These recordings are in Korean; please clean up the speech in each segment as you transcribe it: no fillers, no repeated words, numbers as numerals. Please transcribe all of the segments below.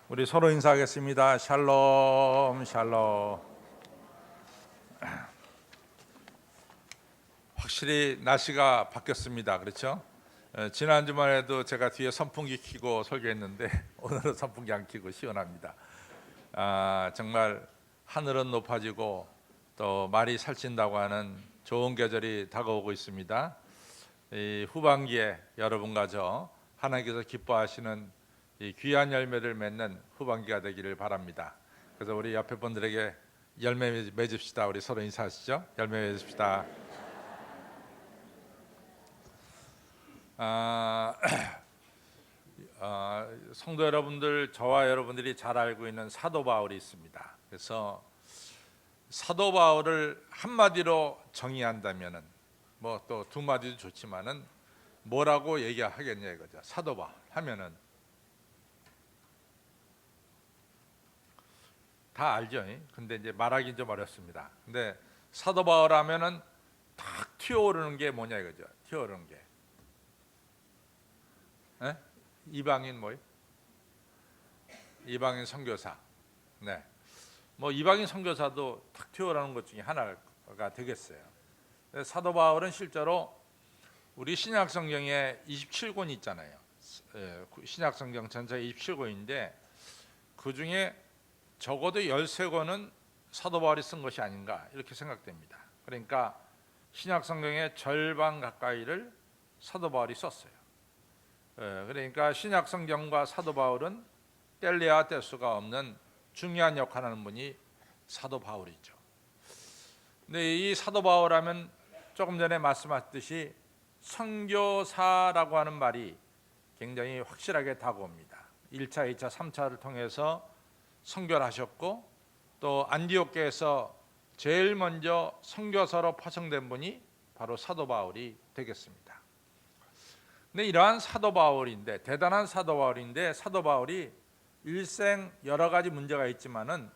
우리 서로 인사하겠습니다. 샬롬, 샬롬. 확실히 날씨가 바뀌었습니다. 그렇죠? 지난 주말에도 제가 뒤에 선풍기 켜고 설교했는데 오늘은 선풍기 안 켜고 시원합니다. 정말 하늘은 높아지고 또 말이 살찐다고 하는 좋은 계절이 다가오고 있습니다. 이 후반기에 여러분과 저 하나님께서 기뻐하시는 이 귀한 열매를 맺는 후반기가 되기를 바랍니다. 그래서 우리 옆에 분들에게 열매 맺읍시다. 우리 서로 인사하시죠. 열매 맺읍시다. 성도 여러분들, 저와 여러분들이 잘 알고 있는 사도 바울이 있습니다. 그래서 사도 바울을 한마디로 정의한다면은 뭐 또 두 마디도 좋지만은 뭐라고 얘기하겠냐 이거죠. 사도 바울 하면은 다 알죠. 근데 이제 말하기 좀 어렵습니다. 근데 사도 바울 하면은 탁 튀어오르는 게 뭐냐 이거죠. 튀어오르는 게 이방인 뭐요? 이방인 선교사. 네. 뭐 이방인 선교사도 탁 튀어오르는 것 중에 하나가 되겠어요. 사도 바울은 실제로 우리 신약 성경에 27권 있잖아요. 신약 성경 전체 27권인데 그 중에 적어도 13권은 사도 바울이 쓴 것이 아닌가 이렇게 생각됩니다. 그러니까 신약 성경의 절반 가까이를 사도 바울이 썼어요. 그러니까 신약 성경과 사도 바울은 뗄래야 뗄 수가 없는 중요한 역할을 하는 분이 사도 바울이죠. 근데 이 사도 바울 하면 조금 전에 말씀하셨듯이 선교사라고 하는 말이 굉장히 확실하게 다가옵니다. 1차, 2차, 3차를 통해서 선교를 하셨고 또 안디옥교에서 제일 먼저 선교사로 파송된 분이 바로 사도 바울이 되겠습니다. 근데 이러한 사도 바울인데 대단한 사도 바울인데 사도 바울이 일생 여러 가지 문제가 있지만은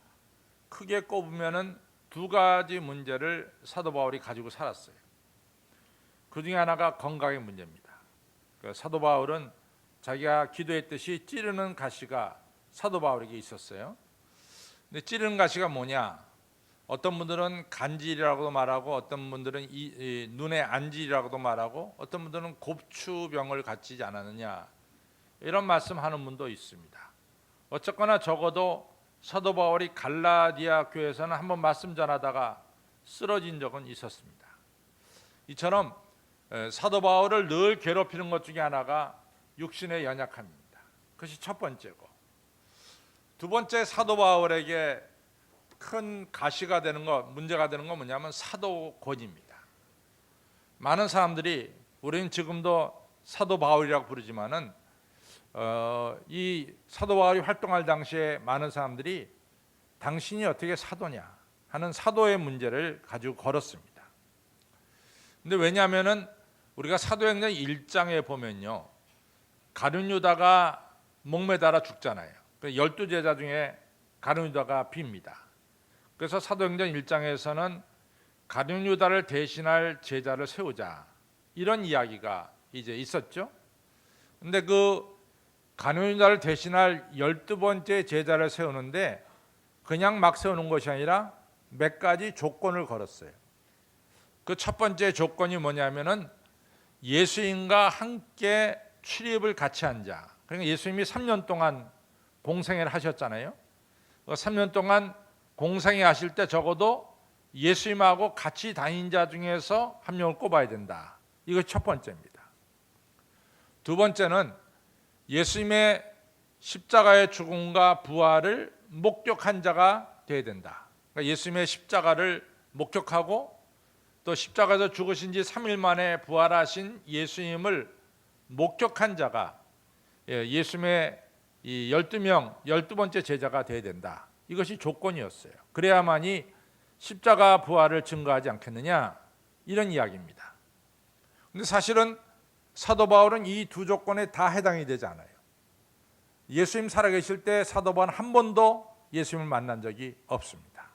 크게 꼽으면은 두 가지 문제를 사도 바울이 가지고 살았어요. 그 중에 하나가 건강의 문제입니다. 사도 바울은 자기가 기도했듯이 찌르는 가시가 사도 바울에게 있었어요. 근데 찌르는 가시가 뭐냐? 어떤 분들은 간질이라고도 말하고 어떤 분들은 눈의 안질이라고도 말하고 어떤 분들은 곱추병을 갖지 않았느냐 이런 말씀하는 분도 있습니다. 어쨌거나 적어도 사도 바울이 갈라디아 교회에서는 한번 말씀 전하다가 쓰러진 적은 있었습니다. 이처럼 사도 바울을 늘 괴롭히는 것 중에 하나가 육신의 연약함입니다. 그것이 첫 번째고 두 번째 사도 바울에게 큰 가시가 되는 것, 문제가 되는 건 뭐냐면 사도권입니다. 많은 사람들이 우리는 지금도 사도 바울이라고 부르지만은 이 사도 바울이 활동할 당시에 많은 사람들이 당신이 어떻게 사도냐 하는 사도의 문제를 가지고 걸었습니다. 근데 왜냐하면은 우리가 사도행전 1장에 보면요, 가룟 유다가 목매달아 죽잖아요. 12제자 중에 가룟 유다가 빕니다. 그래서 사도행전 1장에서는 가룟 유다를 대신할 제자를 세우자 이런 이야기가 이제 있었죠. 근데 그 가룟 유다를 대신할 12번째 제자를 세우는데 그냥 막 세우는 것이 아니라 몇 가지 조건을 걸었어요. 그 첫 번째 조건이 뭐냐면은 예수님과 함께 출입을 같이 한 자. 그러니까 예수님이 3년 동안 공생애를 하셨잖아요. 3년 동안 공생애 하실 때 적어도 예수님하고 같이 다닌 자 중에서 한 명을 꼽아야 된다. 이거 첫 번째입니다. 두 번째는 예수님의 십자가의 죽음과 부활을 목격한 자가 되어야 된다. 그러니까 예수님의 십자가를 목격하고 또 십자가에서 죽으신 지 3일 만에 부활하신 예수님을 목격한 자가 예수님의 이 12명, 12번째 제자가 되어야 된다. 이것이 조건이었어요. 그래야만이 십자가 부활을 증거하지 않겠느냐 이런 이야기입니다. 근데 사실은 사도 바울은 이 두 조건에 다 해당이 되지 않아요. 예수님 살아계실 때 사도 바울은 한 번도 예수님을 만난 적이 없습니다.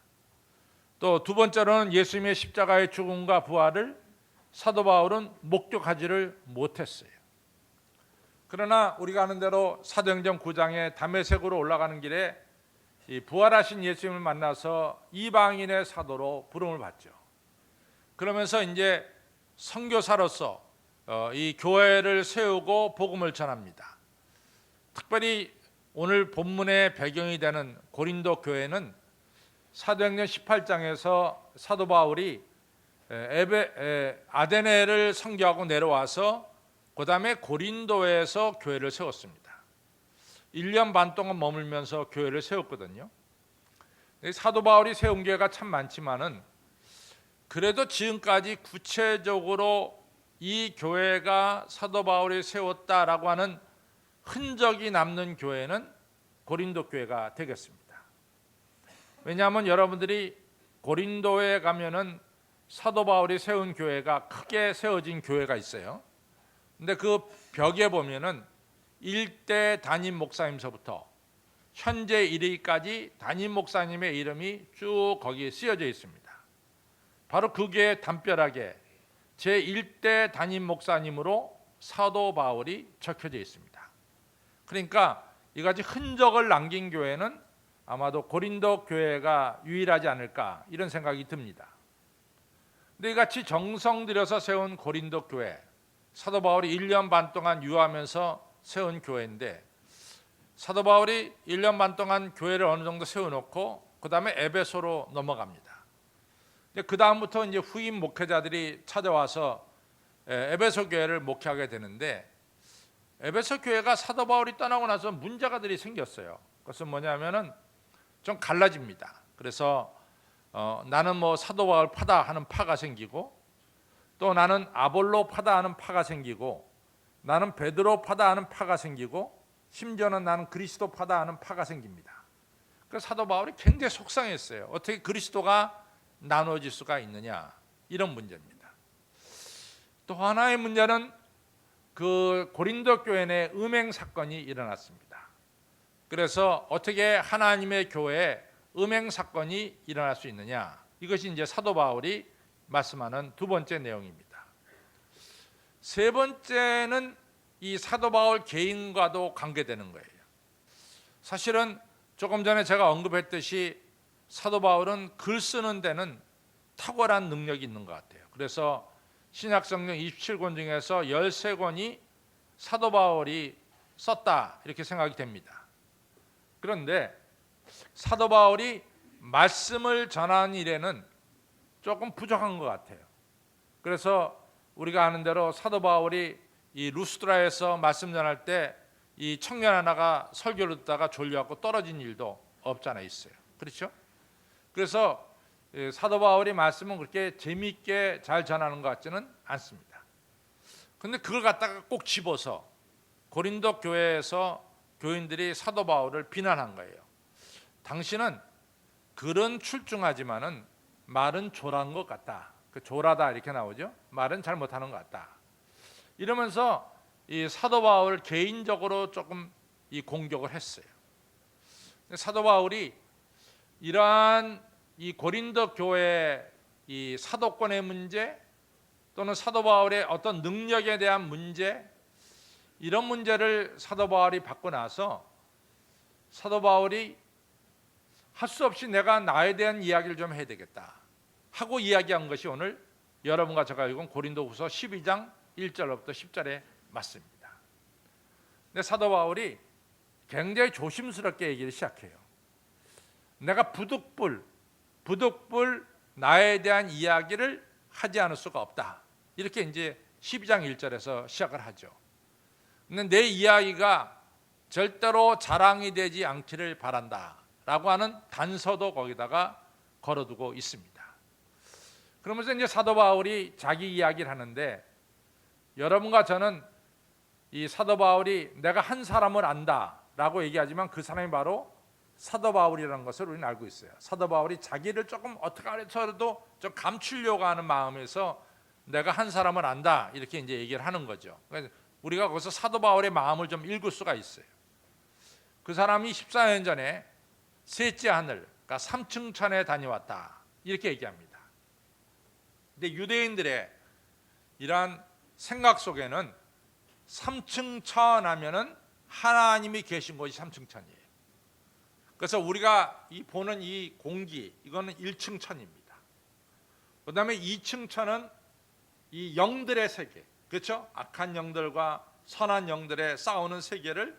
또 두 번째로는 예수님의 십자가의 죽음과 부활을 사도 바울은 목격하지를 못했어요. 그러나 우리가 아는 대로 사도행전 9장에 다메섹으로 올라가는 길에 이 부활하신 예수님을 만나서 이방인의 사도로 부름을 받죠. 그러면서 이제 선교사로서 이 교회를 세우고 복음을 전합니다. 특별히 오늘 본문의 배경이 되는 고린도 교회는 사도행전 18장에서 사도 바울이 아데네를 선교하고 내려와서 그 다음에 고린도에서 교회를 세웠습니다. 1년 반 동안 머물면서 교회를 세웠거든요. 사도 바울이 세운 교회가 참 많지만은 그래도 지금까지 구체적으로 이 교회가 사도 바울이 세웠다라고 하는 흔적이 남는 교회는 고린도 교회가 되겠습니다. 왜냐하면 여러분들이 고린도에 가면은 사도 바울이 세운 교회가 크게 세워진 교회가 있어요. 근데 그 벽에 보면은 일대 담임 목사님서부터 현재 이르기까지 담임 목사님의 이름이 쭉 거기에 쓰여져 있습니다. 바로 그 교회 담벼락에 제1대 담임 목사님으로 사도 바울이 적혀져 있습니다. 그러니까 이같이 흔적을 남긴 교회는 아마도 고린도 교회가 유일하지 않을까 이런 생각이 듭니다. 근데 이같이 정성 들여서 세운 고린도 교회, 사도 바울이 1년 반 동안 유하면서 세운 교회인데 사도 바울이 1년 반 동안 교회를 어느 정도 세워놓고 그 다음에 에베소로 넘어갑니다. 그 다음부터 이제 후임 목회자들이 찾아와서 에베소 교회를 목회하게 되는데 에베소 교회가 사도 바울이 떠나고 나서 문제가들이 생겼어요. 그것은 뭐냐면은 좀 갈라집니다. 그래서 나는 뭐 사도 바울 파다 하는 파가 생기고 또 나는 아볼로 파다 하는 파가 생기고 나는 베드로 파다 하는 파가 생기고 심지어는 나는 그리스도 파다 하는 파가 생깁니다. 그래서 사도 바울이 굉장히 속상했어요. 어떻게 그리스도가 나눠질 수가 있느냐 이런 문제입니다. 또 하나의 문제는 그 고린도 교회 내 음행 사건이 일어났습니다. 그래서 어떻게 하나님의 교회에 음행 사건이 일어날 수 있느냐 이것이 이제 사도 바울이 말씀하는 두 번째 내용입니다. 세 번째는 이 사도 바울 개인과도 관계되는 거예요. 사실은 조금 전에 제가 언급했듯이 사도 바울은 글 쓰는 데는 탁월한 능력이 있는 것 같아요. 그래서 신약성경 27권 중에서 13권이 사도 바울이 썼다 이렇게 생각이 됩니다. 그런데 사도 바울이 말씀을 전하는 일에는 조금 부족한 것 같아요. 그래서 우리가 아는 대로 사도 바울이 이 루스드라에서 말씀 전할 때 이 청년 하나가 설교를 듣다가 졸려갖고 떨어진 일도 없잖아 있어요. 그렇죠? 그래서 사도 바울이 말씀은 그렇게 재미있게 잘 전하는 것 같지는 않습니다. 근데 그걸 갖다가 꼭 집어서 고린도 교회에서 교인들이 사도 바울을 비난한 거예요. 당신은 글은 출중하지만은 말은 조란 것 같다. 그 조라다 이렇게 나오죠. 말은 잘 못하는 것 같다. 이러면서 이 사도 바울을 개인적으로 조금 이 공격을 했어요. 사도 바울이 이러한 이 고린도 교회의 이 사도권의 문제 또는 사도 바울의 어떤 능력에 대한 문제 이런 문제를 사도 바울이 받고 나서 사도 바울이 할 수 없이 내가 나에 대한 이야기를 좀 해야 되겠다 하고 이야기한 것이 오늘 여러분과 제가 읽은 고린도후서 12장 1절부터 10절에 맞습니다. 근데 사도 바울이 굉장히 조심스럽게 얘기를 시작해요. 내가 부득불 나에 대한 이야기를 하지 않을 수가 없다. 이렇게 이제 12장 1절에서 시작을 하죠. 근데 내 이야기가 절대로 자랑이 되지 않기를 바란다 라고 하는 단서도 거기다가 걸어두고 있습니다. 그러면서 이제 사도 바울이 자기 이야기를 하는데 여러분과 저는 이 사도 바울이 내가 한 사람을 안다 라고 얘기하지만 그 사람이 바로 사도 바울이라는 것을 우리는 알고 있어요. 사도 바울이 자기를 조금 어떻게 해서라도 좀 감추려고 하는 마음에서 내가 한 사람을 안다 이렇게 이제 얘기를 하는 거죠. 그래서 우리가 거기서 사도 바울의 마음을 좀 읽을 수가 있어요. 그 사람이 14년 전에 셋째 하늘, 그러니까 3층 천에 다녀왔다 이렇게 얘기합니다. 근데 유대인들의 이러한 생각 속에는 3층천 하면은 하나님이 계신 곳이 3층천이에요. 그래서 우리가 보는 이 공기, 이거는 1층천입니다. 그 다음에 2층천은 이 영들의 세계, 그렇죠? 악한 영들과 선한 영들의 싸우는 세계를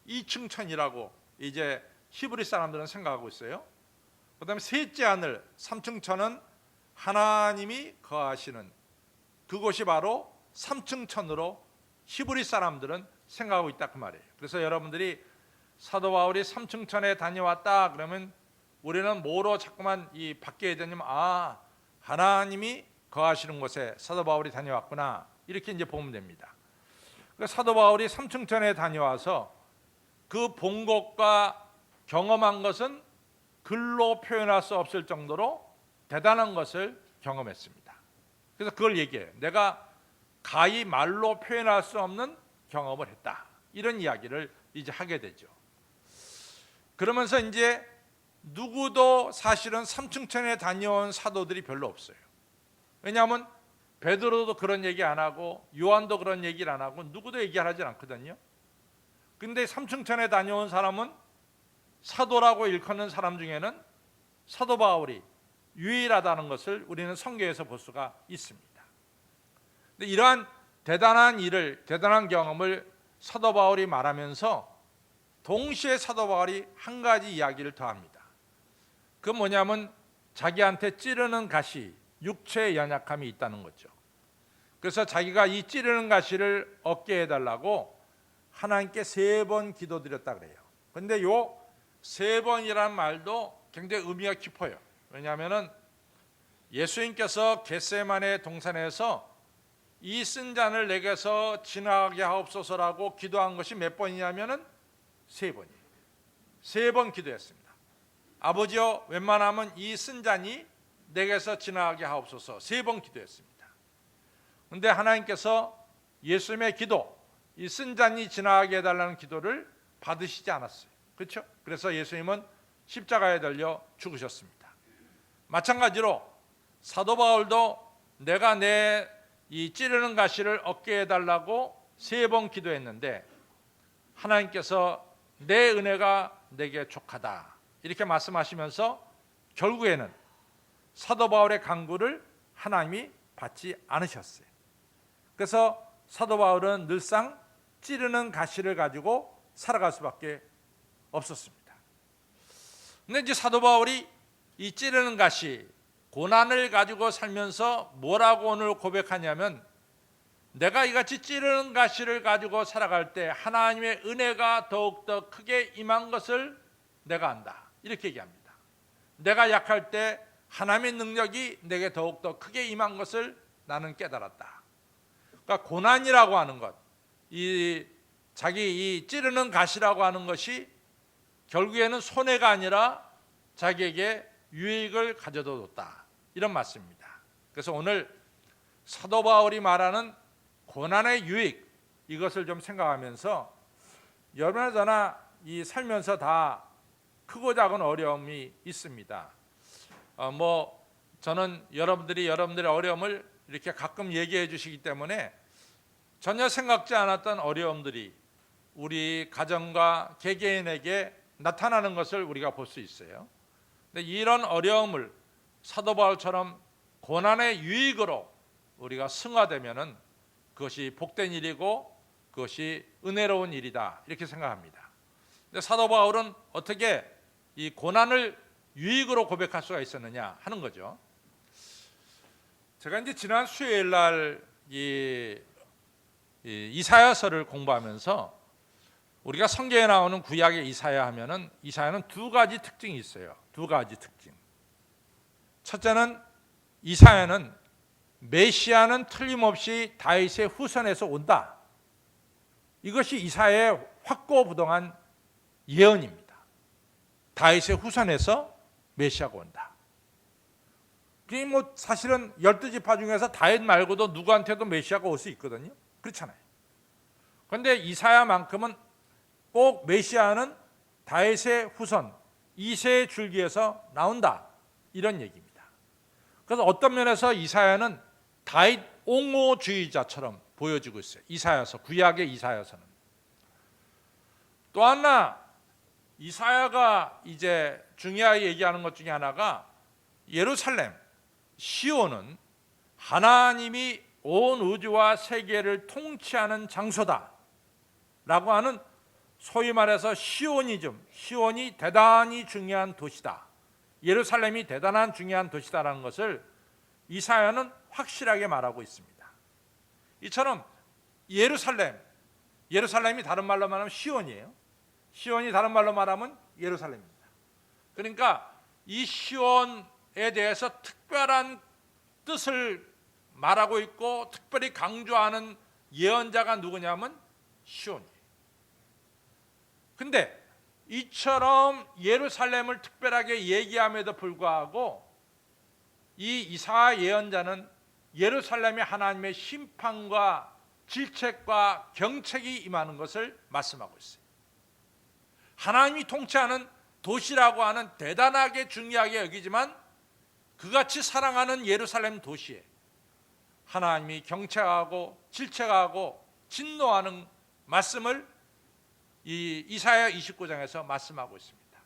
2층천이라고 이제 히브리 사람들은 생각하고 있어요. 그 다음에 셋째 하늘, 3층천은 하나님이 거하시는 그곳이 바로 3층천으로 히브리 사람들은 생각하고 있다 그 말이에요. 그래서 여러분들이 사도 바울이 3층천에 다녀왔다 그러면 우리는 뭐로 자꾸만 이 바뀌어야 되냐면 하나님이 거하시는 곳에 사도 바울이 다녀왔구나 이렇게 이제 보면 됩니다. 그러니까 사도 바울이 3층천에 다녀와서 그 본 것과 경험한 것은 글로 표현할 수 없을 정도로 대단한 것을 경험했습니다. 그래서 그걸 얘기해요. 내가 가히 말로 표현할 수 없는 경험을 했다. 이런 이야기를 이제 하게 되죠. 그러면서 이제 누구도 사실은 3층천에 다녀온 사도들이 별로 없어요. 왜냐하면 베드로도 그런 얘기 안 하고 요한도 그런 얘기를 안 하고 누구도 얘기하지 않거든요. 근데 3층천에 다녀온 사람은 사도라고 일컫는 사람 중에는 사도 바울이 유일하다는 것을 우리는 성경에서 볼 수가 있습니다. 근데 이러한 대단한 일을, 대단한 경험을 사도 바울이 말하면서 동시에 사도 바울이 한 가지 이야기를 더합니다. 그건 뭐냐면 자기한테 찌르는 가시, 육체의 연약함이 있다는 거죠. 그래서 자기가 이 찌르는 가시를 얻게 해달라고 하나님께 3번 기도드렸다 그래요. 근데 요 3번이라는 말도 굉장히 의미가 깊어요. 왜냐하면 예수님께서 겟세마네 동산에서 이 쓴 잔을 내게서 지나가게 하옵소서라고 기도한 것이 몇 번이냐면은 3번이에요. 3번 기도했습니다. 아버지여 웬만하면 이 쓴 잔이 내게서 지나가게 하옵소서 3번 기도했습니다. 그런데 하나님께서 예수님의 기도, 이 쓴 잔이 지나가게 해달라는 기도를 받으시지 않았어요. 그렇죠? 그래서 예수님은 십자가에 달려 죽으셨습니다. 마찬가지로 사도 바울도 내가 내 이 찌르는 가시를 얻게 해달라고 3번 기도했는데 하나님께서 내 은혜가 내게 족하다 이렇게 말씀하시면서 결국에는 사도 바울의 간구를 하나님이 받지 않으셨어요. 그래서 사도 바울은 늘상 찌르는 가시를 가지고 살아갈 수밖에 없었습니다. 근데 이제 사도 바울이 이 찌르는 가시, 고난을 가지고 살면서 뭐라고 오늘 고백하냐면 내가 이같이 찌르는 가시를 가지고 살아갈 때 하나님의 은혜가 더욱더 크게 임한 것을 내가 안다. 이렇게 얘기합니다. 내가 약할 때 하나님의 능력이 내게 더욱더 크게 임한 것을 나는 깨달았다. 그러니까 고난이라고 하는 것, 자기 이 찌르는 가시라고 하는 것이 결국에는 손해가 아니라 자기에게 유익을 가져다 줬다. 이런 말씀입니다. 그래서 오늘 사도 바울이 말하는 고난의 유익, 이것을 좀 생각하면서 여러분이나 저나 이 살면서 다 크고 작은 어려움이 있습니다. 저는 여러분들의 어려움을 이렇게 가끔 얘기해 주시기 때문에 전혀 생각지 않았던 어려움들이 우리 가정과 개개인에게 나타나는 것을 우리가 볼 수 있어요. 근데 이런 어려움을 사도 바울처럼 고난의 유익으로 우리가 승화되면은 그것이 복된 일이고 그것이 은혜로운 일이다 이렇게 생각합니다. 근데 사도 바울은 어떻게 이 고난을 유익으로 고백할 수가 있었느냐 하는 거죠. 제가 이제 지난 수요일 날 이사야서를 공부하면서 우리가 성경에 나오는 구약의 이사야 하면은 이사야는 2가지 특징이 있어요. 2가지 특징. 첫째는 이사야는 메시아는 틀림없이 다윗의 후손에서 온다. 이것이 이사야의 확고부동한 예언입니다. 다윗의 후손에서 메시아가 온다. 그게 사실은 12지파 중에서 다윗 말고도 누구한테도 메시아가 올 수 있거든요. 그렇잖아요. 그런데 이사야만큼은 꼭 메시아는 다윗의 후손 2세의 줄기에서 나온다. 이런 얘기입니다. 그래서 어떤 면에서 이사야는 다윗 옹호주의자처럼 보여주고 있어요. 이사야서, 구약의 이사야서는. 또 하나 이사야가 이제 중요하게 얘기하는 것 중에 하나가 예루살렘, 시온은 하나님이 온 우주와 세계를 통치하는 장소다 라고 하는, 소위 말해서 시오니즘, 시온이 대단히 중요한 도시다, 예루살렘이 대단한 중요한 도시다라는 것을 이사야는 확실하게 말하고 있습니다. 이처럼 예루살렘이 다른 말로 말하면 시온이에요. 시온이 다른 말로 말하면 예루살렘입니다. 그러니까 이 시온에 대해서 특별한 뜻을 말하고 있고 특별히 강조하는 예언자가 누구냐면 시온이에요. 근데 이처럼 예루살렘을 특별하게 얘기함에도 불구하고 이 이사야 예언자는 예루살렘에 하나님의 심판과 질책과 경책이 임하는 것을 말씀하고 있어요. 하나님이 통치하는 도시라고 하는 대단하게 중요하게 여기지만 그같이 사랑하는 예루살렘 도시에 하나님이 경책하고 질책하고 진노하는 말씀을 이 이사야 29장에서 말씀하고 있습니다.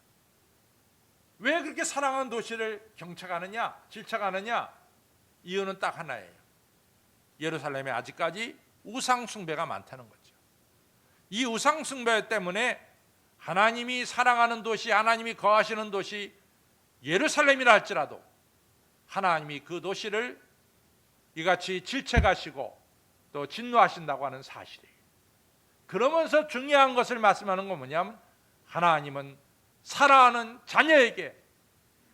왜 그렇게 사랑하는 도시를 경책하느냐, 질책하느냐? 이유는 딱 하나예요. 예루살렘에 아직까지 우상 숭배가 많다는 거죠. 이 우상 숭배 때문에 하나님이 사랑하는 도시, 하나님이 거하시는 도시 예루살렘이라 할지라도 하나님이 그 도시를 이같이 질책하시고 또 진노하신다고 하는 사실이에요. 그러면서 중요한 것을 말씀하는 건 뭐냐면 하나님은 사랑하는 자녀에게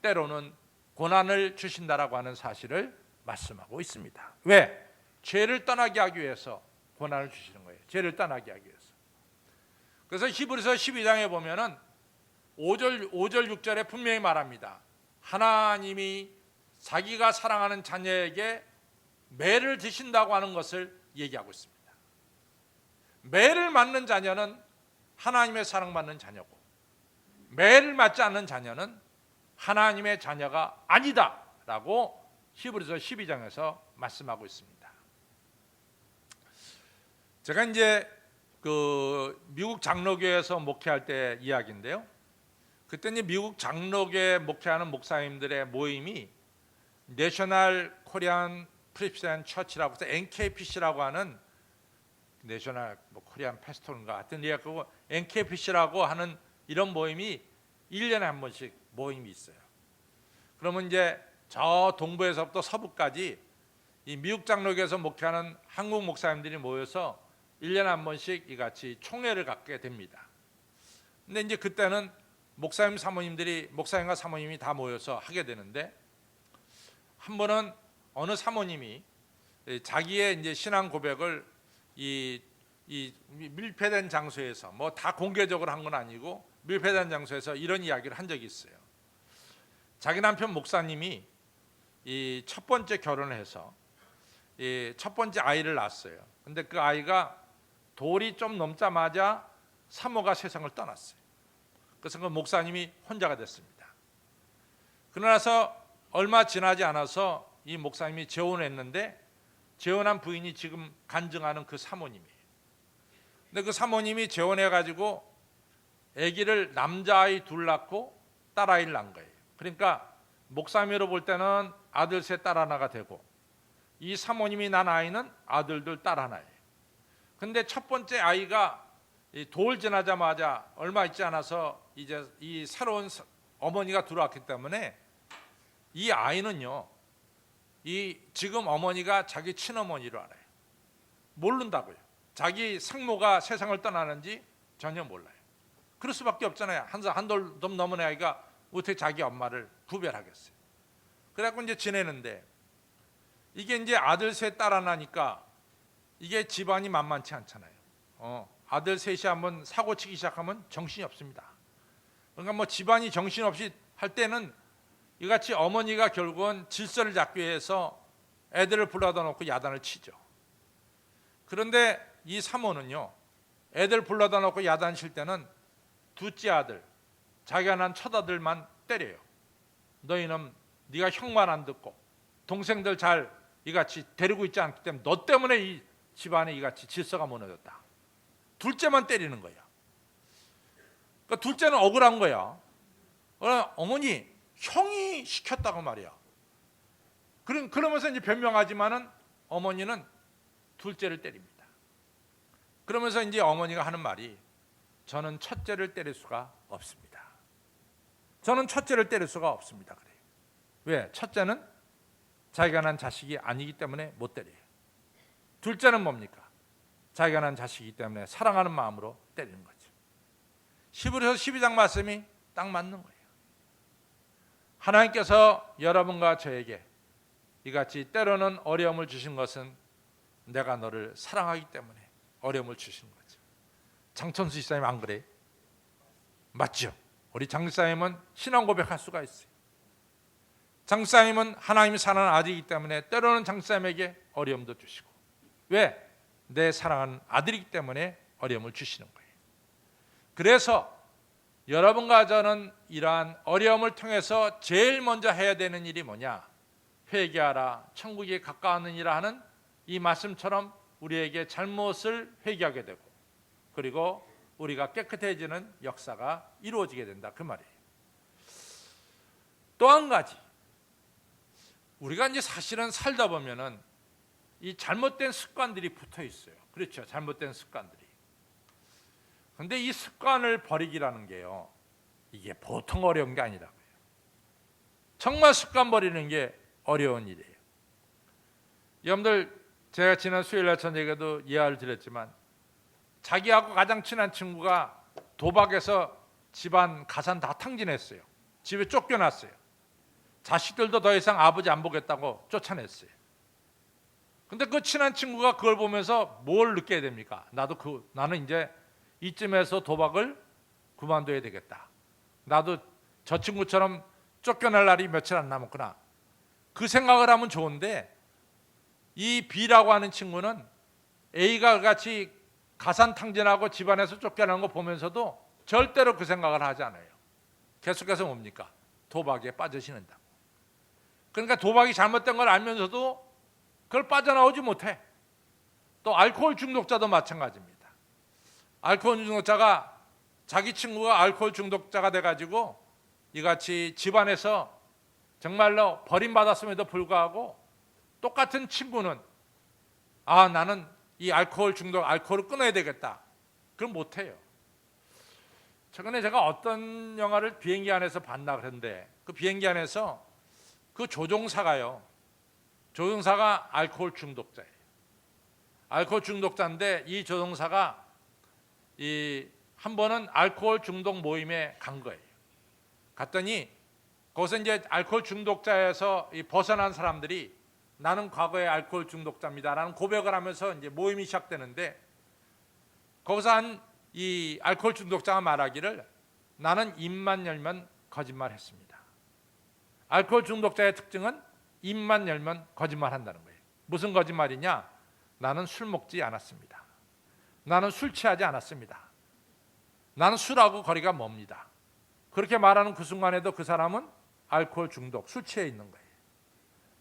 때로는 고난을 주신다라고 하는 사실을 말씀하고 있습니다. 왜? 죄를 떠나게 하기 위해서 고난을 주시는 거예요. 죄를 떠나게 하기 위해서. 그래서 히브리서 12장에 보면은 5절 6절에 분명히 말합니다. 하나님이 자기가 사랑하는 자녀에게 매를 드신다고 하는 것을 얘기하고 있습니다. 매를 맞는 자녀는 하나님의 사랑받는 자녀고 매를 맞지 않는 자녀는 하나님의 자녀가 아니다라고 히브리서 12장에서 말씀하고 있습니다. 제가 이제 미국 장로교에서 목회할 때 이야기인데요. 그때 이제 미국 장로교에 목회하는 목사님들의 모임이 내셔널 코리안 프리스비테리안 처치라고 해서 NKPC라고 하는 내셔널 코리안 페스토인가 하여튼 그 NKPC라고 하는 이런 모임이 1년에 한 번씩 모임이 있어요. 그러면 이제 저 동부에서부터 서부까지 이 미국 장로교에서 목회하는 한국 목사님들이 모여서 1년에 한 번씩 이같이 총회를 갖게 됩니다. 근데 이제 그때는 목사님과 사모님이 다 모여서 하게 되는데 한 번은 어느 사모님이 자기의 이제 신앙 고백을 이 밀폐된 장소에서 뭐 다 공개적으로 한 건 아니고 밀폐된 장소에서 이런 이야기를 한 적이 있어요. 자기 남편 목사님이 이 첫 번째 결혼을 해서 이 첫 번째 아이를 낳았어요. 근데 그 아이가 돌이 좀 넘자마자 산모가 세상을 떠났어요. 그래서 그 목사님이 혼자가 됐습니다. 그러나서 얼마 지나지 않아서 이 목사님이 재혼했는데 재혼한 부인이 지금 간증하는 그 사모님이에요. 근데 그 사모님이 재혼해가지고 아기를 남자아이 둘 낳고 딸아이를 낳은 거예요. 그러니까 목사님으로 볼 때는 아들 셋 딸 하나가 되고 이 사모님이 낳은 아이는 아들 둘 딸 하나예요. 근데 첫 번째 아이가 돌 지나자마자 얼마 있지 않아서 이제 이 새로운 어머니가 들어왔기 때문에 이 아이는요, 이 지금 어머니가 자기 친어머니로 알아요. 모른다고요. 자기 생모가 세상을 떠나는지 전혀 몰라요. 그럴 수밖에 없잖아요. 한 돌 넘는 아이가 어떻게 자기 엄마를 구별하겠어요. 그래갖고 이제 지내는데 이게 이제 아들 셋 딸 하나니까 이게 집안이 만만치 않잖아요. 아들 셋이 한번 사고 치기 시작하면 정신이 없습니다. 그러니까 뭐 집안이 정신없이 할 때는 이같이 어머니가 결국은 질서를 잡기 위해서 애들을 불러다 놓고 야단을 치죠. 그런데 이 사모는요, 애들 불러다 놓고 야단 칠 때는 둘째 아들, 자기가 난 첫 아들만 때려요. 너희는 네가 형만 안 듣고 동생들 잘 이같이 데리고 있지 않기 때문에 너 때문에 이 집안에 이같이 질서가 무너졌다. 둘째만 때리는 거야. 그러니까 둘째는 억울한 거야. 어머니, 형이 시켰다고 말이야. 그러면서 이제 변명하지만은 어머니는 둘째를 때립니다. 그러면서 이제 어머니가 하는 말이, 저는 첫째를 때릴 수가 없습니다. 저는 첫째를 때릴 수가 없습니다. 그래요. 왜? 첫째는 자기가 낳은 자식이 아니기 때문에 못 때려요. 둘째는 뭡니까? 자기가 낳은 자식이기 때문에 사랑하는 마음으로 때리는 거죠. 히브리서 12장 말씀이 딱 맞는 거예요. 하나님께서 여러분과 저에게 이같이 때로는 어려움을 주신 것은 내가 너를 사랑하기 때문에 어려움을 주시는 거죠. 장천수 집사님 안 그래요? 맞죠? 우리 장집사님은 신앙 고백할 수가 있어요. 장집사님은 하나님이 사랑하는 아들이기 때문에 때로는 장집사님에게 어려움도 주시고, 왜? 내 사랑하는 아들이기 때문에 어려움을 주시는 거예요. 그래서 여러분과 저는 이러한 어려움을 통해서 제일 먼저 해야 되는 일이 뭐냐? 회개하라, 천국에 가까웠느니라 하는 이 말씀처럼 우리에게 잘못을 회개하게 되고, 그리고 우리가 깨끗해지는 역사가 이루어지게 된다, 그 말이에요. 또 한 가지, 우리가 이제 사실은 살다 보면은 이 잘못된 습관들이 붙어 있어요. 그렇죠, 잘못된 습관들이. 근데 이 습관을 버리기라는 게요, 이게 보통 어려운 게 아니라고요. 정말 습관 버리는 게 어려운 일이에요. 여러분들, 제가 지난 수요일날 저녁에도 예화를 드렸지만, 자기하고 가장 친한 친구가 도박에서 집안 가산 다 탕진했어요. 집에 쫓겨났어요. 자식들도 더 이상 아버지 안 보겠다고 쫓아냈어요. 근데 그 친한 친구가 그걸 보면서 뭘 느껴야 됩니까? 나는 이제 이쯤에서 도박을 그만둬야 되겠다. 나도 저 친구처럼 쫓겨날 날이 며칠 안 남았구나. 그 생각을 하면 좋은데, 이 B라고 하는 친구는 A가 같이 가산 탕진하고 집안에서 쫓겨나는 거 보면서도 절대로 그 생각을 하지 않아요. 계속해서 뭡니까? 도박에 빠져지는다. 그러니까 도박이 잘못된 걸 알면서도 그걸 빠져나오지 못해. 또 알코올 중독자도 마찬가지입니다. 알코올 중독자가, 자기 친구가 알코올 중독자가 돼가지고 이같이 집안에서 정말로 버림받았음에도 불구하고 똑같은 친구는, 나는 이 알코올 중독, 알코올을 끊어야 되겠다. 그럼 못해요. 최근에 제가 어떤 영화를 비행기 안에서 봤나 그랬는데, 그 비행기 안에서 그 조종사가 알코올 중독자예요. 알코올 중독자인데, 이 조종사가 한 번은 알코올 중독 모임에 간 거예요. 갔더니 거기서 이제 알코올 중독자에서 벗어난 사람들이, 나는 과거에 알코올 중독자입니다라는 고백을 하면서 이제 모임이 시작되는데, 거기서 이 알코올 중독자가 말하기를, 나는 입만 열면 거짓말했습니다. 알코올 중독자의 특징은 입만 열면 거짓말한다는 거예요. 무슨 거짓말이냐? 나는 술 먹지 않았습니다. 나는 술 취하지 않았습니다. 나는 술하고 거리가 멉니다. 그렇게 말하는 그 순간에도 그 사람은 알코올 중독, 술 취해 있는 거예요.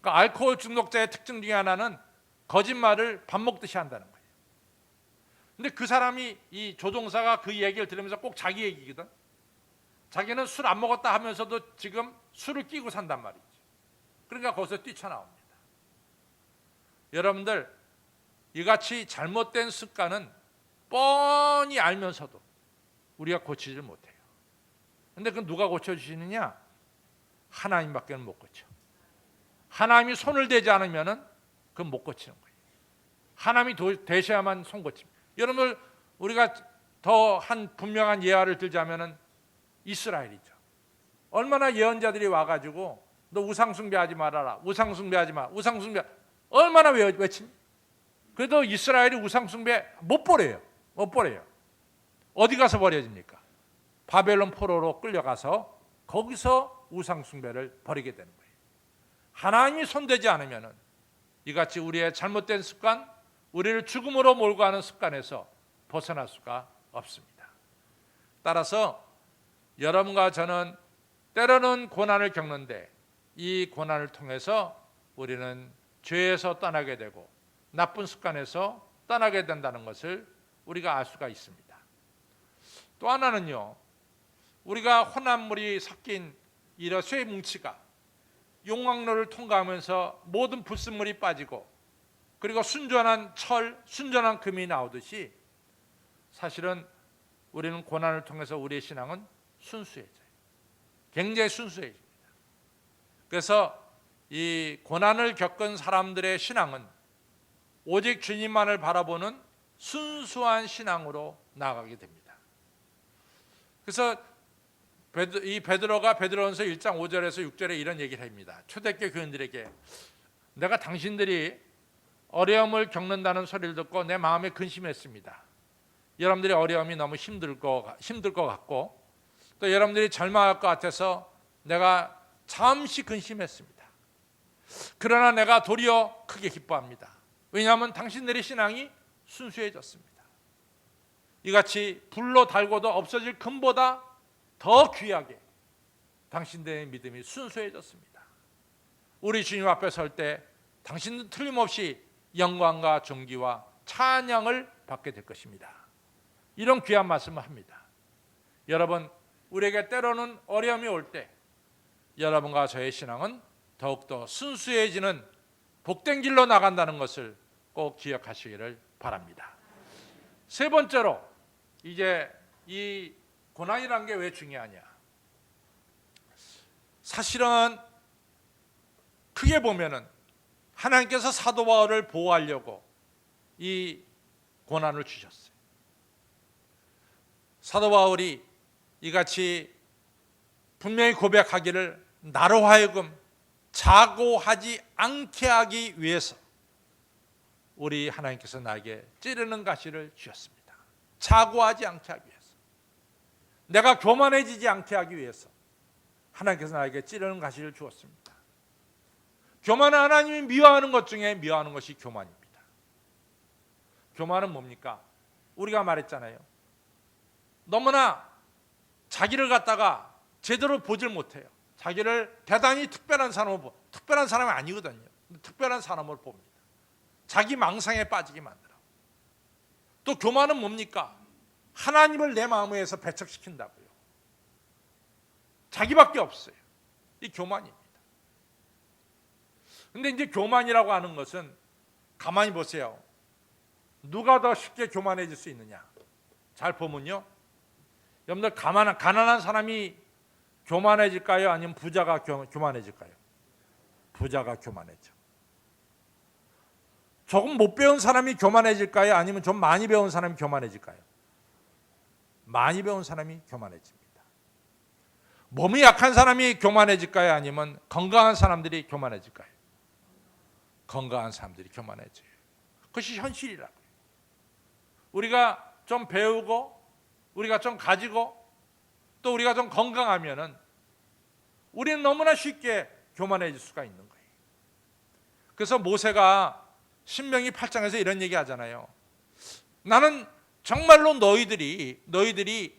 그러니까 알코올 중독자의 특징 중에 하나는 거짓말을 밥 먹듯이 한다는 거예요. 근데 그 사람이, 이 조종사가 그 얘기를 들으면서 꼭 자기 얘기거든. 자기는 술 안 먹었다 하면서도 지금 술을 끼고 산단 말이지. 그러니까 거기서 뛰쳐나옵니다. 여러분들, 이같이 잘못된 습관은 뻔히 알면서도 우리가 고치질 못해요. 근데 그 누가 고쳐주시느냐? 하나님밖에 못 고쳐. 하나님이 손을 대지 않으면 그건 못 고치는 거예요. 하나님이 되셔야만 손 고칩니다. 여러분들, 우리가 더 한 분명한 예화를 들자면 이스라엘이죠. 얼마나 예언자들이 와가지고 너 우상숭배하지 말아라, 우상숭배하지 마, 우상숭배, 얼마나 외칩니까? 그래도 이스라엘이 우상숭배 못 버려요. 못 버려요. 어디 가서 버려집니까? 바벨론 포로로 끌려가서 거기서 우상숭배를 버리게 되는 거예요. 하나님이 손대지 않으면 이같이 우리의 잘못된 습관, 우리를 죽음으로 몰고 가는 습관에서 벗어날 수가 없습니다. 따라서 여러분과 저는 때로는 고난을 겪는데, 이 고난을 통해서 우리는 죄에서 떠나게 되고 나쁜 습관에서 떠나게 된다는 것을 우리가 알 수가 있습니다. 또 하나는요, 우리가 혼합물이 섞인 이런 쇠 뭉치가 용광로를 통과하면서 모든 불순물이 빠지고 그리고 순전한 철, 순전한 금이 나오듯이 사실은 우리는 고난을 통해서 우리의 신앙은 순수해져요. 굉장히 순수해집니다. 그래서 이 고난을 겪은 사람들의 신앙은 오직 주님만을 바라보는 순수한 신앙으로 나아가게 됩니다. 그래서 이 베드로가 베드로전서 1장 5절에서 6절에 이런 얘기를 합니다. 초대교회 교인들에게 내가 당신들이 어려움을 겪는다는 소리를 듣고 내 마음에 근심했습니다. 여러분들이 어려움이 너무 힘들 것 같고 또 여러분들이 절망할 것 같아서 내가 잠시 근심했습니다. 그러나 내가 도리어 크게 기뻐합니다. 왜냐하면 당신들의 신앙이 순수해졌습니다. 이같이 불로 달고도 없어질 금보다 더 귀하게 당신들의 믿음이 순수해졌습니다. 우리 주님 앞에 설 때 당신은 틀림없이 영광과 존귀와 찬양을 받게 될 것입니다. 이런 귀한 말씀을 합니다. 여러분, 우리에게 때로는 어려움이 올 때 여러분과 저의 신앙은 더욱더 순수해지는 복된 길로 나간다는 것을 꼭 기억하시기를 바랍니다. 세 번째로, 이제 이 고난이라는 게 왜 중요하냐? 사실은 크게 보면은 하나님께서 사도 바울을 보호하려고 이 고난을 주셨어요. 사도 바울이 이같이 분명히 고백하기를 나로 하여금 자고하지 않게 하기 위해서 우리 하나님께서 나에게 찌르는 가시를 주셨습니다. 자고하지 않게 하기 위해서, 내가 교만해지지 않게 하기 위해서 하나님께서 나에게 찌르는 가시를 주었습니다. 교만은 하나님이 미워하는 것 중에 미워하는 것이 교만입니다. 교만은 뭡니까? 우리가 말했잖아요. 너무나 자기를 갖다가 제대로 보질 못해요. 자기를 대단히 특별한 사람으로, 특별한 사람이 아니거든요. 특별한 사람으로 봅니다. 자기 망상에 빠지게 만들어. 또 교만은 뭡니까? 하나님을 내 마음에서 배척시킨다고요. 자기밖에 없어요. 이 교만입니다. 근데 이제 교만이라고 하는 것은 가만히 보세요. 누가 더 쉽게 교만해질 수 있느냐? 잘 보면요, 여러분들 가난한 사람이 교만해질까요? 아니면 부자가 교만해질까요? 부자가 교만해져. 조금 못 배운 사람이 교만해질까요? 아니면 좀 많이 배운 사람이 교만해질까요? 많이 배운 사람이 교만해집니다. 몸이 약한 사람이 교만해질까요? 아니면 건강한 사람들이 교만해질까요? 건강한 사람들이 교만해져요. 그것이 현실이라고요. 우리가 좀 배우고 우리가 좀 가지고 또 우리가 좀 건강하면은 우리는 너무나 쉽게 교만해질 수가 있는 거예요. 그래서 모세가 신명기 8장에서 이런 얘기 하잖아요. 나는 정말로 너희들이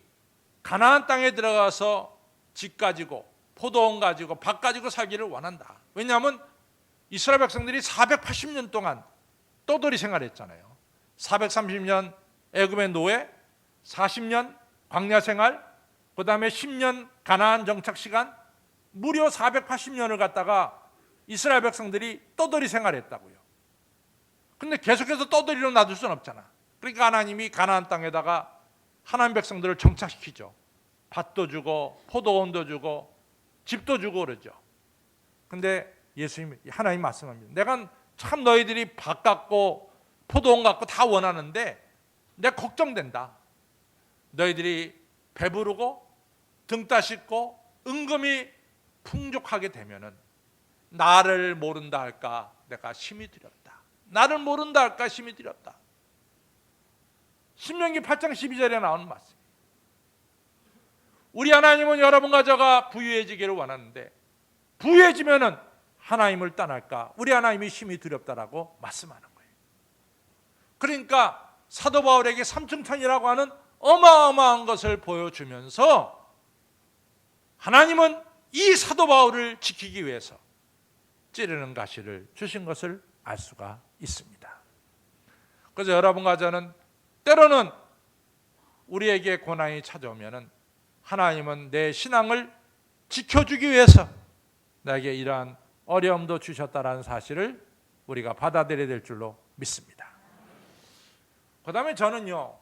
가나안 땅에 들어가서 집 가지고 포도원 가지고 밭 가지고 살기를 원한다. 왜냐하면 이스라엘 백성들이 480년 동안 떠돌이 생활했잖아요. 430년 애굽의 노예, 40년 광야 생활, 그 다음에 10년 가나안 정착 시간, 무려 480년을 갖다가 이스라엘 백성들이 떠돌이 생활했다고요. 근데 계속해서 떠돌이로 놔둘 수는 없잖아. 그러니까 하나님이 가나안 땅에다가 하나님 백성들을 정착시키죠. 밭도 주고 포도원도 주고 집도 주고 그러죠. 근데 하나님 말씀합니다. 내가 참 너희들이 밭 갖고 포도원 갖고 다 원하는데 내가 걱정된다. 너희들이 배부르고 등 따숩고 은금이 풍족하게 되면은 나를 모른다 할까 내가 심히 두렵다. 나를 모른다 할까 심히 두렵다. 신명기 8장 12절에 나오는 말씀. 우리 하나님은 여러분과 저가 부유해지기를 원하는데 부유해지면은 하나님을 떠날까 우리 하나님이 심히 두렵다라고 말씀하는 거예요. 그러니까 사도 바울에게 삼층천이라고 하는 어마어마한 것을 보여주면서 하나님은 이 사도 바울을 지키기 위해서 찌르는 가시를 주신 것을 알 수가 있습니다. 그래서 여러분과 저는 때로는 우리에게 고난이 찾아오면은 하나님은 내 신앙을 지켜주기 위해서 나에게 이러한 어려움도 주셨다라는 사실을 우리가 받아들여야 될 줄로 믿습니다. 그 다음에 저는요,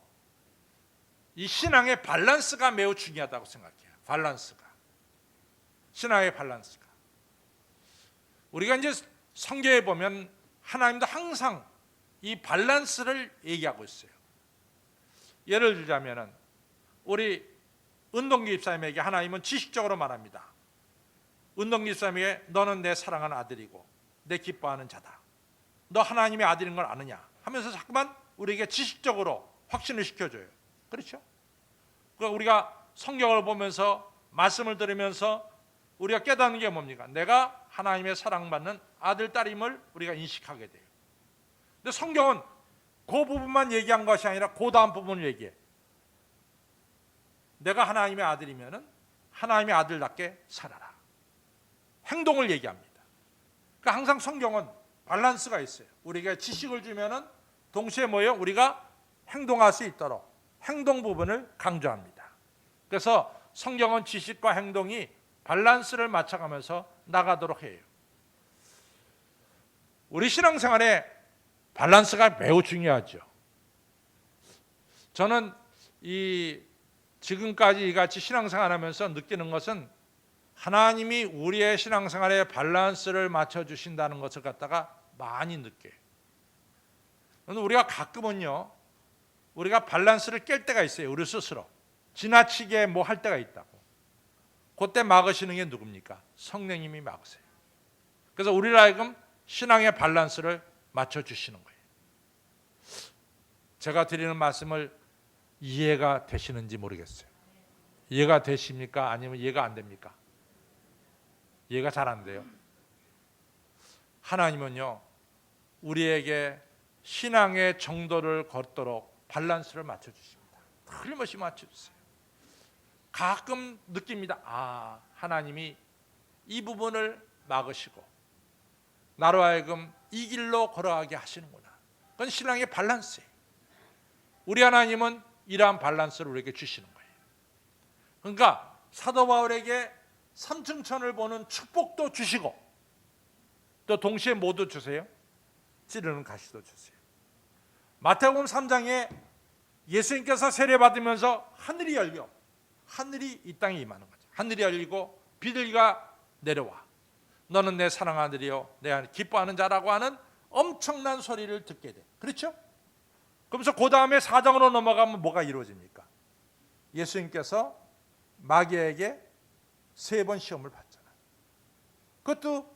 이 신앙의 밸런스가 매우 중요하다고 생각해요. 밸런스가. 신앙의 밸런스가. 우리가 이제 성경에 보면 하나님도 항상 이 밸런스를 얘기하고 있어요. 예를 들자면은 우리 은동기 집사님에게 하나님은 지식적으로 말합니다. 은동기 집사님에게 너는 내 사랑하는 아들이고 내 기뻐하는 자다. 너 하나님의 아들인 걸 아느냐 하면서 자꾸만 우리에게 지식적으로 확신을 시켜줘요. 그렇죠? 그러니까 우리가 성경을 보면서 말씀을 들으면서 우리가 깨닫는 게 뭡니까? 내가 하나님의 사랑받는 아들, 딸임을 우리가 인식하게 돼요. 근데 성경은 그 부분만 얘기한 것이 아니라 그 다음 부분을 얘기해. 내가 하나님의 아들이면은 하나님의 아들답게 살아라. 행동을 얘기합니다. 그러니까 항상 성경은 밸런스가 있어요. 우리가 지식을 주면은 동시에 뭐예요? 우리가 행동할 수 있도록 행동 부분을 강조합니다. 그래서 성경은 지식과 행동이 밸런스를 맞춰가면서 나가도록 해요. 우리 신앙생활에 밸런스가 매우 중요하죠. 저는 지금까지 이같이 신앙생활하면서 느끼는 것은 하나님이 우리의 신앙생활에 밸런스를 맞춰주신다는 것을 갖다가 많이 느껴요. 그런데 우리가 가끔은요, 우리가 밸런스를 깰 때가 있어요. 우리 스스로 지나치게 뭐 할 때가 있다고. 그때 막으시는 게 누굽니까? 성령님이 막으세요. 그래서 우리를 하여금 신앙의 밸런스를 맞춰주시는 거예요. 제가 드리는 말씀을 이해가 되시는지 모르겠어요. 이해가 되십니까? 아니면 이해가 안 됩니까? 이해가 잘 안 돼요. 하나님은요, 우리에게 신앙의 정도를 걷도록 밸런스를 맞춰주십니다. 틀림없이 맞춰주세요. 가끔 느낍니다. 하나님이 이 부분을 막으시고 나로 하여금 이 길로 걸어가게 하시는구나. 그건 신앙의 밸런스예요. 우리 하나님은 이러한 밸런스를 우리에게 주시는 거예요. 그러니까 사도 바울에게 삼층천을 보는 축복도 주시고 또 동시에 뭐도 주세요? 찌르는 가시도 주세요. 마태복음 3장에 예수님께서 세례받으면서 하늘이 열려 하늘이 이 땅에 임하는 거죠. 하늘이 열리고 비둘기가 내려와 너는 내 사랑하는 아들이요 내 기뻐하는 자라고 하는 엄청난 소리를 듣게 돼. 그렇죠? 그러면서 그 다음에 4장으로 넘어가면 뭐가 이루어집니까? 예수님께서 마귀에게 3번 시험을 받잖아요. 그것도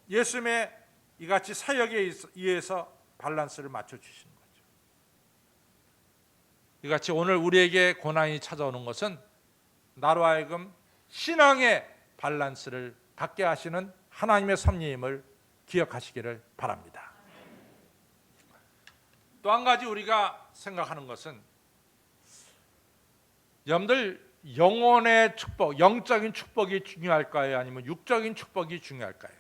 예수님의 이같이 사역에 의해서 밸런스를 맞춰주시는 거죠. 이같이 오늘 우리에게 고난이 찾아오는 것은 나로 하여금 신앙의 밸런스를 갖게 하시는 하나님의 섭리임을 기억하시기를 바랍니다. 또 한 가지 우리가 생각하는 것은 여러분들 영혼의 축복, 영적인 축복이 중요할까요? 아니면 육적인 축복이 중요할까요?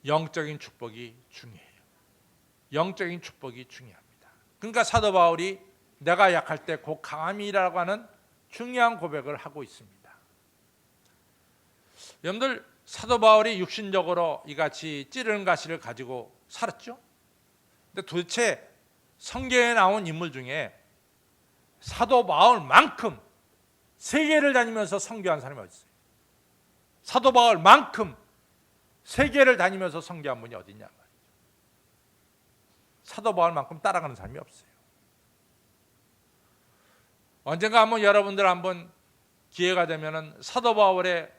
영적인 축복이 중요해요. 영적인 축복이 중요합니다. 그러니까 사도 바울이 내가 약할 때 곧 강함이라고 하는 중요한 고백을 하고 있습니다. 여러분들 사도 바울이 육신적으로 이같이 찌르는 가시를 가지고 살았죠. 근데 도대체 성경에 나온 인물 중에 사도 바울만큼 세계를 다니면서 선교한 사람이 어디 있어요? 사도 바울만큼 세계를 다니면서 선교한 분이 어디 있냐 말이죠. 사도 바울만큼 따라가는 사람이 없어요. 언젠가 한번 여러분들 한번 기회가 되면은 사도 바울의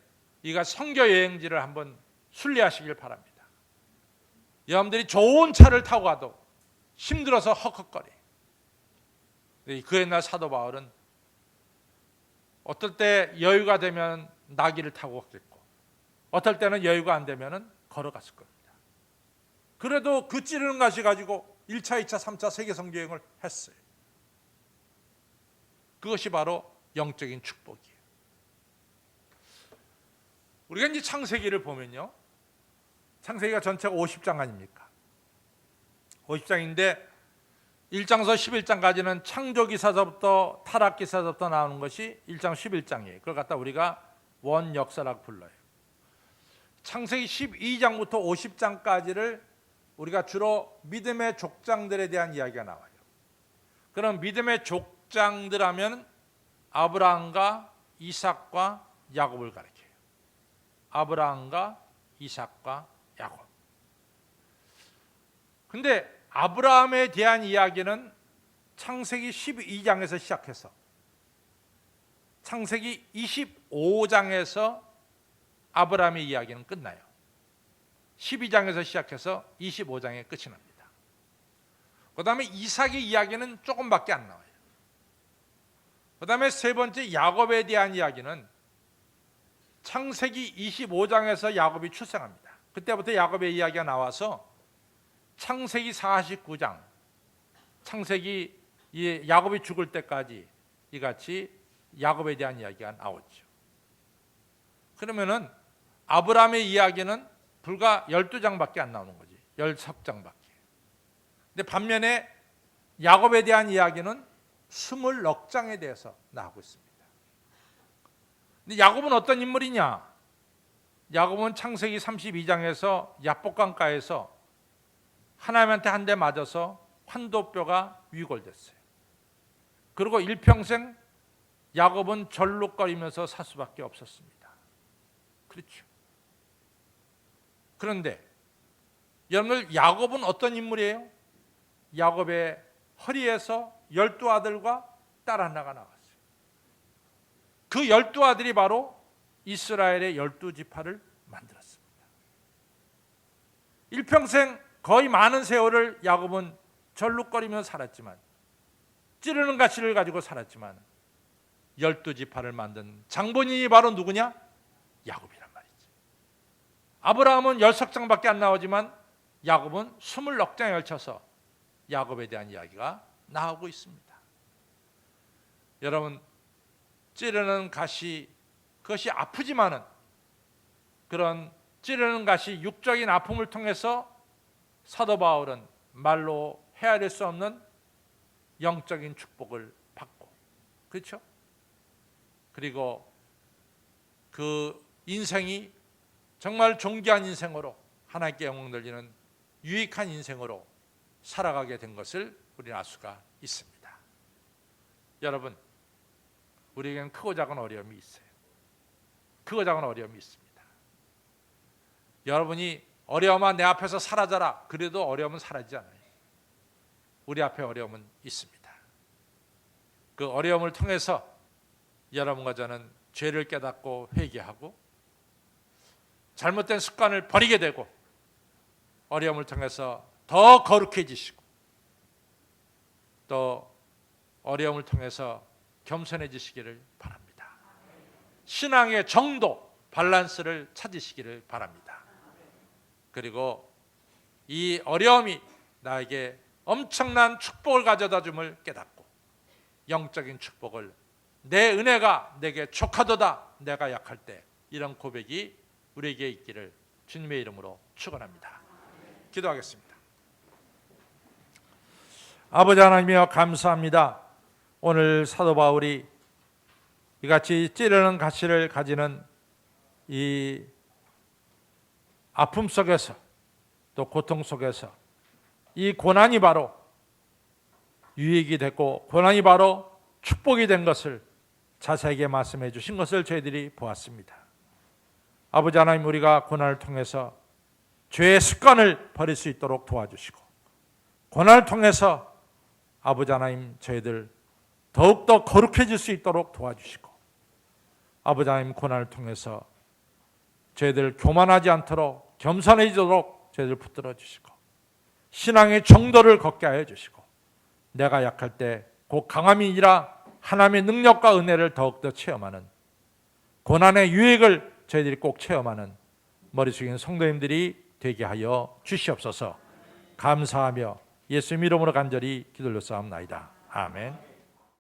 이가 선교 여행지를 한번 순례하시길 바랍니다. 여러분들이 좋은 차를 타고 가도 힘들어서 헉헉거려. 그 옛날 사도 바울은 어떨 때 여유가 되면 나귀를 타고 갔겠고 어떨 때는 여유가 안 되면 걸어갔을 겁니다. 그래도 그 찌르는 가시 가지고 1차, 2차, 3차 세계 선교 여행을 했어요. 그것이 바로 영적인 축복이에요. 우리가 이제 창세기를 보면요, 창세기가 전체가 50장 아닙니까? 50장인데 1장서 11장까지는 창조기사서부터 타락기사서부터 나오는 것이 1장 11장이에요. 그걸 갖다 우리가 원역사라고 불러요. 창세기 12장부터 50장까지를 우리가 주로 믿음의 족장들에 대한 이야기가 나와요. 그럼 믿음의 족장들 하면 아브라함과 이삭과 야곱을 가리켜요. 아브라함과 이삭과 야곱. 근데 아브라함에 대한 이야기는 창세기 12장에서 시작해서 창세기 25장에서 아브라함의 이야기는 끝나요. 12장에서 시작해서 25장에 끝이 납니다. 그 다음에 이삭의 이야기는 조금밖에 안 나와요. 그 다음에 세 번째 야곱에 대한 이야기는 창세기 25장에서 야곱이 출생합니다. 그때부터 야곱의 이야기가 나와서 창세기 49장, 창세기 야곱이 죽을 때까지 이같이 야곱에 대한 이야기가 나오죠. 그러면은 아브라함의 이야기는 불과 12장밖에 안 나오는 거지. 13장밖에. 근데 반면에 야곱에 대한 이야기는 20넉장에 대해서 나오고 있습니다. 근데 야곱은 어떤 인물이냐? 야곱은 창세기 32장에서 야복강가에서 하나님한테 한 대 맞아서 환도뼈가 위골됐어요. 그리고 일평생 야곱은 절룩거리면서 살 수밖에 없었습니다. 그렇죠. 그런데 여러분들 야곱은 어떤 인물이에요? 야곱의 허리에서 12아들과 딸 하나가 나왔어요. 그 12아들이 바로 이스라엘의 12지파를 만들었습니다. 일평생 거의 많은 세월을 야곱은 절룩거리면서 살았지만, 찌르는 가시를 가지고 살았지만 12지파를 만든 장본인이 바로 누구냐? 야곱이란 말이지. 아브라함은 10석장밖에 안 나오지만 야곱은 20넉장에 걸쳐서 야곱에 대한 이야기가 나오고 있습니다. 여러분, 찌르는 가시, 그것이 아프지만은 그런 찌르는 가시, 육적인 아픔을 통해서 사도 바울은 말로 헤아릴 수 없는 영적인 축복을 받고, 그렇죠? 그리고 그 인생이 정말 존귀한 인생으로, 하나님께 영광 돌리는 유익한 인생으로 살아가게 된 것을 우리는 알 수가 있습니다. 여러분, 우리에게는 크고 작은 어려움이 있어요. 크고 작은 어려움이 있습니다. 여러분이 어려움아 내 앞에서 사라져라, 그래도 어려움은 사라지지 않아요. 우리 앞에 어려움은 있습니다. 그 어려움을 통해서 여러분과 저는 죄를 깨닫고 회개하고 잘못된 습관을 버리게 되고, 어려움을 통해서 더 거룩해지시고, 또 어려움을 통해서 겸손해지시기를 바랍니다. 신앙의 정도, 밸런스를 찾으시기를 바랍니다. 그리고 이 어려움이 나에게 엄청난 축복을 가져다 줌을 깨닫고, 영적인 축복을, 내 은혜가 내게 족하도다 내가 약할 때, 이런 고백이 우리에게 있기를 주님의 이름으로 축원합니다. 기도하겠습니다. 아버지 하나님이여, 감사합니다. 오늘 사도 바울이 이같이 찌르는 가시를 가지는 이 아픔 속에서, 또 고통 속에서 이 고난이 바로 유익이 됐고 고난이 바로 축복이 된 것을 자세하게 말씀해 주신 것을 저희들이 보았습니다. 아버지 하나님, 우리가 고난을 통해서 죄의 습관을 버릴 수 있도록 도와주시고, 고난을 통해서 아버지 하나님 저희들 더욱더 거룩해질 수 있도록 도와주시고, 아버지 하나님 고난을 통해서 저희들 교만하지 않도록 겸손해지도록 저희들 붙들어 주시고, 신앙의 정도를 걷게 하여 주시고, 내가 약할 때 곧 강함이 아니라 하나님의 능력과 은혜를 더욱더 체험하는, 고난의 유익을 저희들이 꼭 체험하는 머리 숙이는 성도님들이 되게 하여 주시옵소서. 감사하며 예수님 이름으로 간절히 기도를 쌓옵나이다. 아멘.